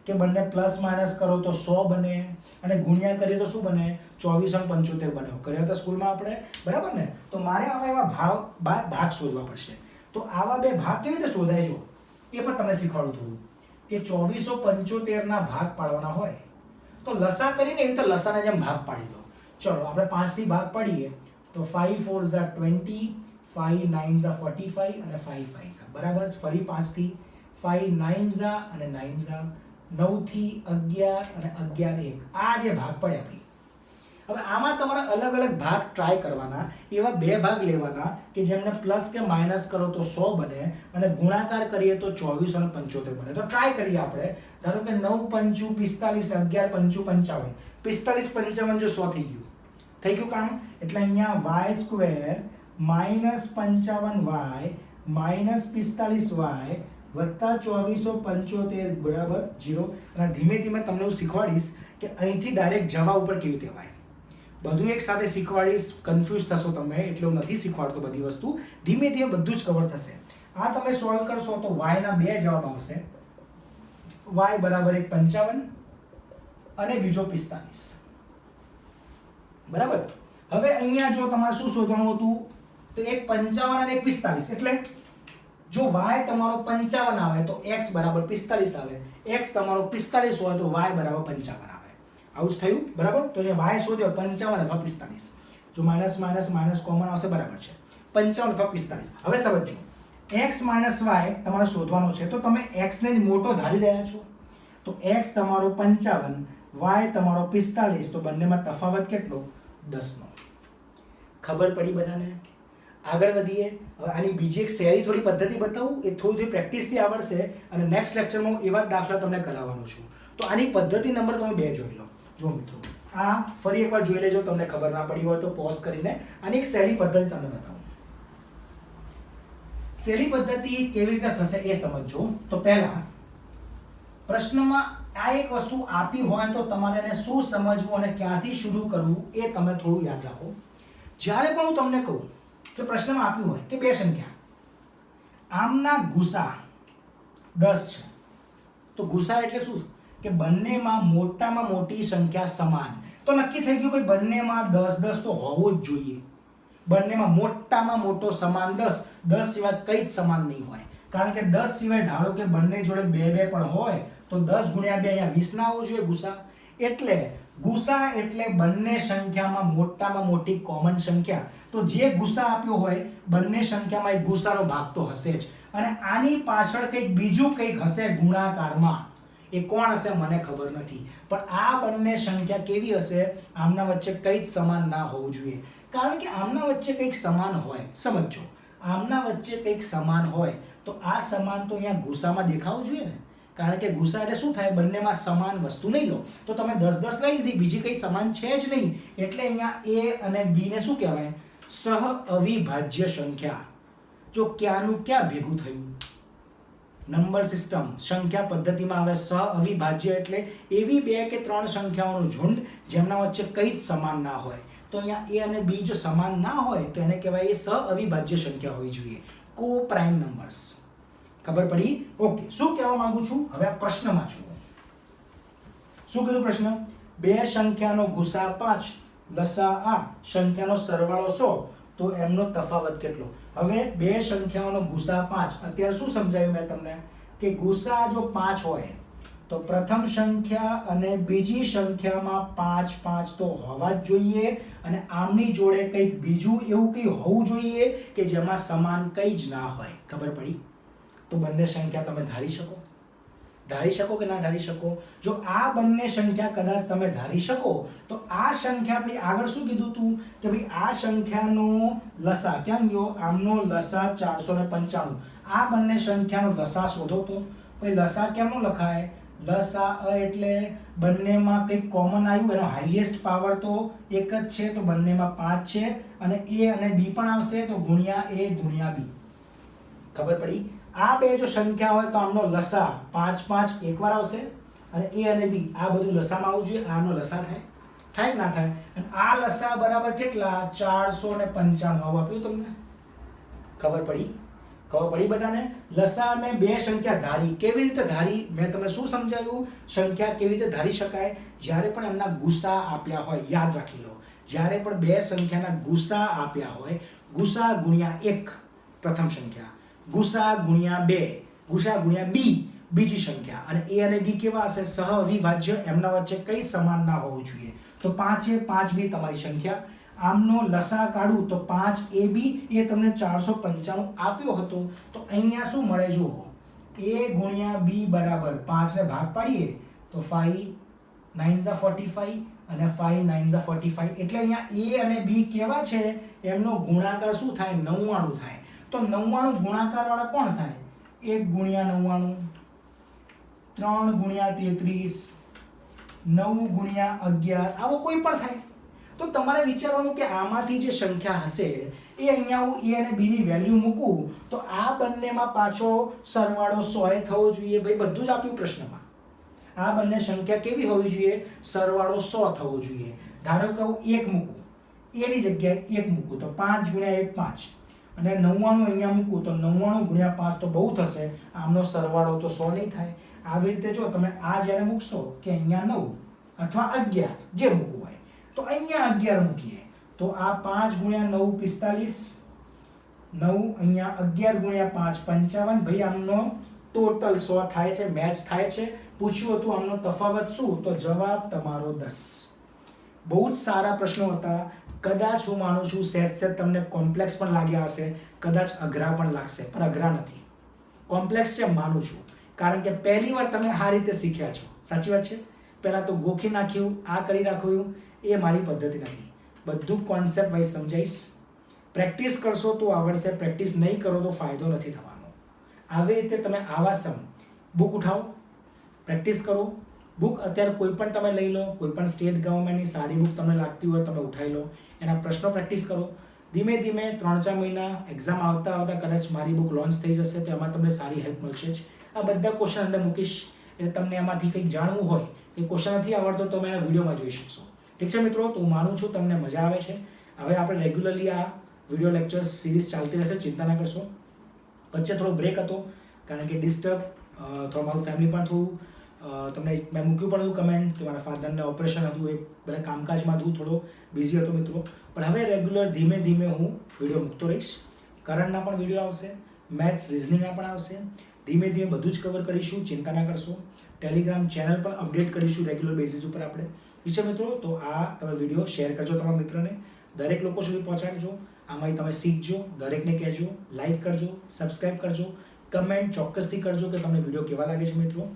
Speaker 1: કે બંને પ્લસ માઇનસ કરો તો 100 બને, અને ગુણ્યા કરીએ તો શું બને, 2475 બને. કર્યા હતા સ્કૂલમાં આપણે, બરાબર ને? તો મારે આવા એવા ભાગ શોધવા પડશે. તો આવા બે ભાગ કેવી રીતે શોધાય, જો એ પણ તમને શીખવાડું થોડું, કે 2475 ના ભાગ પાડવાના હોય તો લસા કરીને એવી રીતે લસાના જેમ ભાગ પાડી દો. ચલો આપણે 5 થી ભાગ પાડીએ તો 5 × 4 = 20, 5 × 9 = 45 અને 5 × 5 બરાબર. ફરી 5 થી 5 × 9 અને 9 9 થી 11 અને 11 1. આ જે ભાગ પડ્યા ભાઈ. હવે આમાં તમારે અલગ અલગ ભાગ ટ્રાય કરવાના, એવા બે ભાગ લેવાના કે જેમને પ્લસ કે માઇનસ કરો તો 100 બને અને ગુણાકાર કરીએ તો 2475 બને. તો ટ્રાય કરીએ આપણે. ધારો કે 9 × 5 = 45 અને 11 × 5 = 55. 45 × 55 જો 100 થઈ ગયું કામ. એટલે અહીંયા y² -55y -45y વત્તા 2475 બરાબર 0. અને ધીમે ધીમે તમને હું શીખવાડીશ કે અહીંથી ડાયરેક્ટ જવા ઉપર કેવી રીતે વાય. બધું એક સાથે શીખવાડીશ, કન્ફ્યુઝ થશો તમે, એટલે હું નથી શીખવાડતો બધી વસ્તુ. ધીમે ધીમે બધું જ કવર થશે. આ તમે સોલ્વ કરશો તો y ના બે જવાબ આવશે. y બરાબર એક 55 અને બીજો 45. બરાબર. હવે અહીંયા જો તમારે શું શોધવાનું હતું તો એક 55 અને એક 45. એટલે જો y તમારો 55 આવે તો x બરાબર 45 આવે. x તમારો 45 હોય તો y બરાબર 55 આવે. આવું જ થયું. બરાબર. તો અહીંયા y શોધ્યો 55 અથવા 45. જો માઇનસ માઇનસ માઇનસ કોમન આવશે. બરાબર છે 55 અથવા 45. હવે સમજો x y તમારે શોધવાનો છે તો તમે x ને જ મોટો ધારી રહ્યા છો. તો x તમારો 55 y તમારો 45 તો બંનેમાં તફાવત કેટલો? 10 નો. ખબર પડી બધાને? આગળ વધીએ. હવે આની બીજી એક સહેલી થોડી પદ્ધતિ બતાવું. એ થોડી પ્રેક્ટિસથી આવડશે અને નેક્સ્ટ લેક્ચરમાં એવા દાખલા તમને કરાવવાનો છું. તો આની પદ્ધતિ નંબર તમે 2 જોઈ લો. જો મિત્રો આ ફરી એકવાર જોઈ લેજો. તમને ખબર ના પડી હોય તો પોઝ કરીને આની એક સહેલી પદ્ધતિ તમને બતાવું. સહેલી પદ્ધતિ કેવી રીતે થશે એ સમજો. તો પહેલા પ્રશ્નમાં આ એક વસ્તુ આપી હોય તો તમારે એને શું સમજવું અને ક્યાંથી શરૂ કરવું એ તમે થોડું યાદ રાખો. જ્યારે પણ હું તમને કહું કે પ્રશ્નમાં આપ્યું હોય કે બે સંખ્યા આમના ગુસા 10 છે, તો ગુસા એટલે શું કે બંનેમાં મોટામાં મોટી સંખ્યા સમાન. તો નક્કી થઈ ગયું ભાઈ બંનેમાં 10 10 તો હોવો જ જોઈએ. બંનેમાં મોટામાં મોટો સમાન 10. 10 સિવાય કંઈ જ સમાન નહીં હોય. કારણ કે 10 સિવાય ધારો કે બંને જોડે 2 2 પણ હોય તો 10 ગુણ્યા 2 અહીંયા 20 ના આવવો જોઈએ ગુસા. એટલે ગુસા એટલે બંને સંખ્યામાં મોટામાં મોટી કોમન સંખ્યા. તો જે ગુસા આપ્યો હોય બંને સંખ્યામાં એક ગુસાનો ભાગ તો હશે જ. અને આની પાછળ કંઈક બીજું કંઈક હશે ગુણાકારમાં. એ કોણ હશે મને ખબર નથી. પણ આ બંને સંખ્યા કેવી હશે? આમના વચ્ચે કંઈ જ સમાન ના હોવું જોઈએ. કારણ કે આમના વચ્ચે કંઈક સમાન હોય. સમજો આમના વચ્ચે કંઈક સમાન હોય તો આ સમાન તો અહીંયા ગુસામાં દેખાવું જોઈએ ને. કારણ કે ગુસા એટલે શું થાય? બંનેમાં સમાન વસ્તુ લઈ લો. તો તમે 10 10 લઈ લીધી, બીજી કંઈ સમાન છે જ નહીં. એટલે અહીંયા a અને b ને શું કહેવાય? સહઅવિભાજ્ય સંખ્યા. જો ક્યાંનું ક્યાં ભેગું થયું? નંબર સિસ્ટમ સંખ્યા પદ્ધતિમાં આવે સહઅવિભાજ્ય એટલે એવી 2 કે 3 સંખ્યાઓનું ઝુંડ જેમના વચ્ચે કંઈ જ સમાન ના હોય. તો અહીંયા a અને b જો સમાન ના હોય તો એને કહેવાય એ સહઅવિભાજ્ય સંખ્યા હોવી જોઈએ. કો પ્રાઇમ નંબર્સ. ખબર પડી? ઓકે. શું કહેવા માંગુ છું હવે આ પ્રશ્નમાં જુઓ. શું કીધું પ્રશ્ન? બે સંખ્યાનો ગુસા 5 લસા આ સંખ્યાનો સરવાળો 100 તો એમનો તફાવત કેટલો? હવે બે સંખ્યાઓનો ગુસા 5. અત્યારે શું સમજાવ્યું મેં તમને કે ગુસા જો 5 હોય તો પ્રથમ સંખ્યા અને બીજી સંખ્યામાં 5 5 તો હોવા જ જોઈએ. અને આમની જોડે કંઈક બીજું એવું કંઈ હોવું જોઈએ કે જેમાં સમાન કંઈ જ ના હોય. ખબર પડી? તો બંને સંખ્યા તમે ધારી શકો? ધારી શકો કે ના ધારી શકો? જો આ બંને સંખ્યા કદાચ તમે ધારી શકો તો આ સંખ્યા ભાઈ આગળ શું કીધું તું કે ભાઈ આ સંખ્યાનો લસા ક્યાં ગયો? આમનો લસા 495. આ બંને સંખ્યાનો લસા શોધો. તો ભાઈ લસા કેમનો લખાય? લસા એટલે બંનેમાં કંઈક કોમન આવ્યું, એનો હાઈએસ્ટ પાવર તો એક જ છે તો બંનેમાં 5 છે. અને a અને b પણ આવશે તો ગુણ્યા a ગુણ્યા b. ખબર પડી? આ બે જો સંખ્યા હોય તો આમનો લસા 5 5 એકવાર આવશે અને a અને b આ બધું લસામાં આવવું જોઈએ. આનો લસા થાય? થાય કે ના થાય? અને આ લસા બરાબર કેટલા? 495. આવું આપ્યું તમને. ખબર પડી? ખબર પડી બધાને? લસા મેં બે સંખ્યા ધારી. કેવી રીતે ધારી? મેં તમને શું સમજાવ્યું? સંખ્યા કેવી રીતે ધારી શકાય? જ્યારે પણ એમના ગુસા આપ્યા હોય. યાદ રાખી લો, જ્યારે પણ બે સંખ્યાના ગુસા આપ્યા હોય, ગુસા ગુણ્યા 1 પ્રથમ સંખ્યા, ગુસા ગુણ્યા 2, ગુસા ગુણ્યા b બીજી સંખ્યા. અને a અને b કેવા હશે? સહઅવિભાજ્ય. એમના વચ્ચે કંઈ સમાન ના હોવું જોઈએ. તો 5 a 5 b તમારી સંખ્યા. આમનો લસા કાઢું તો 5ab એ તમને 495 આપ્યો હતો. તો અહીંયા શું મળે જુઓ? a ગુણ્યા b બરાબર 5 ને ભાગ પાડીએ તો 5 9 45 અને 5 9 45. એટલે અહીંયા a અને b કેવા છે? એમનો ગુણાકાર શું થાય? 99 થાય. તો 99 ગુણાકાર વાળા કોણ થાય? 1 ગુણ્યા 99, 3 ગુણ્યા 33, 9 ગુણ્યા 11, આવો કોઈ પણ થાય. તો તમારે વિચારવાનું કે આમાંથી જે સંખ્યા હશે એ અહીંયા હું એ અને બીની વેલ્યુ મૂકું તો આ બંનેમાં પાછો સરવાળો 100 થવો જોઈએ. ભાઈ બધું જ આપ્યું પ્રશ્નમાં. આ બંને સંખ્યા કેવી હોવી જોઈએ? સરવાળો 100 થવો જોઈએ. ધારો કે હું 1 મૂકું, એની જગ્યાએ 1 મૂકું તો 5 ગુણ્યા 1 5, અને 99 અહીંયા મૂકું તો 99 ગુણ્યા 5 તો બહુ થશે. આમનો સરવાળો તો 100 નહીં થાય. આવી રીતે જો તમે આ જ્યારે મૂકશો કે અહીંયા 9 અથવા 11 જે મૂકવું હોય તો અહીંયા 11 મૂકીએ તો આ 5 ગુણ્યા 9 45, 9 અહીંયા 11 ગુણ્યા 5 55. ભાઈ આમનો ટોટલ 100 થાય છે, મેચ થાય છે. પૂછ્યું હતું આમનો તફાવત શું, તો જવાબ તમારો 10. બહુ જ સારા પ્રશ્નો હતા. કદાચ હું માનું છું સહેજ તમને કોમ્પ્લેક્સ પણ લાગ્યા હશે, કદાચ અઘરા પણ લાગશે, પણ અઘરા નથી. કોમ્પ્લેક્સ છે માનું છું, કારણ કે પહેલી વાર તમે આ રીતે શીખ્યા છો. સાચી વાત છે. પહેલાં તો ગોખી નાખ્યું, આ કરી નાખ્યું, એ મારી પદ્ધતિ નથી. બધું કોન્સેપ્ટ વાઇઝ સમજાઈશ. પ્રેક્ટિસ કરશો તો આવડશે, પ્રેક્ટિસ નહીં કરો તો ફાયદો નથી થવાનો. આવી રીતે તમે આવા બુક ઉઠાવો, પ્રેક્ટિસ કરો. બુક અત્યારે કોઈ પણ તમે લઈ લો, કોઈ પણ સ્ટેટ ગવર્મેન્ટની સારી બુક તમને લાગતી હોય તમે ઉઠાવી લો, એના પ્રશ્નો પ્રેક્ટિસ કરો. ધીમે ધીમે 3-4 મહિના એક્ઝામ આવતા કદાચ મારી બુક લોન્ચ થઈ જશે તો એમાં તમને સારી હેલ્પ મળશે જ. આ બધા ક્વેશ્ચન અંદર મૂકીશ એટલે તમને એમાંથી કંઈક જાણવું હોય, એ ક્વેશ્ચન નથી આવડતો તો તમે વિડીયોમાં જોઈ શકશો. ઠીક છે મિત્રો, તો હું માનું છું તમને મજા આવે છે. હવે આપણે રેગ્યુલરલી આ વિડીયો લેક્ચર્સ સિરીઝ ચાલતી રહેશે, ચિંતા ના કરશો. વચ્ચે થોડો બ્રેક હતો કારણ કે ડિસ્ટર્બ થોડું મારું ફેમિલી પણ થોડું તમને મેં મૂક્યું પણ હતું કમેન્ટ કે મારા ફાધરને ઓપરેશન હતું, એ બધા કામકાજમાં હતું, થોડો બિઝી હતો મિત્રો. પણ હવે રેગ્યુલર ધીમે ધીમે હું વિડીયો મૂકતો રહીશ. કરંટના પણ વિડીયો આવશે, મેથ્સ રિઝનિંગના પણ આવશે. ધીમે ધીમે બધું જ કવર કરીશું, ચિંતા ના કરશો. ટેલિગ્રામ ચેનલ પણ અપડેટ કરીશું રેગ્યુલર બેઝિસ ઉપર આપણે. ઠીક છે મિત્રો, તો આ તમે વિડીયો શેર કરજો તમારા મિત્રને, દરેક લોકો સુધી પહોંચાડજો. આમાંથી તમે શીખજો, દરેકને કહેજો, લાઈક કરજો, સબસ્ક્રાઈબ કરજો, કમેન્ટ ચોક્કસથી કરજો કે તમને વિડીયો કેવા લાગે છે મિત્રો.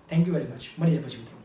Speaker 1: Thank you very much. મળીએ પછી મિત્રો.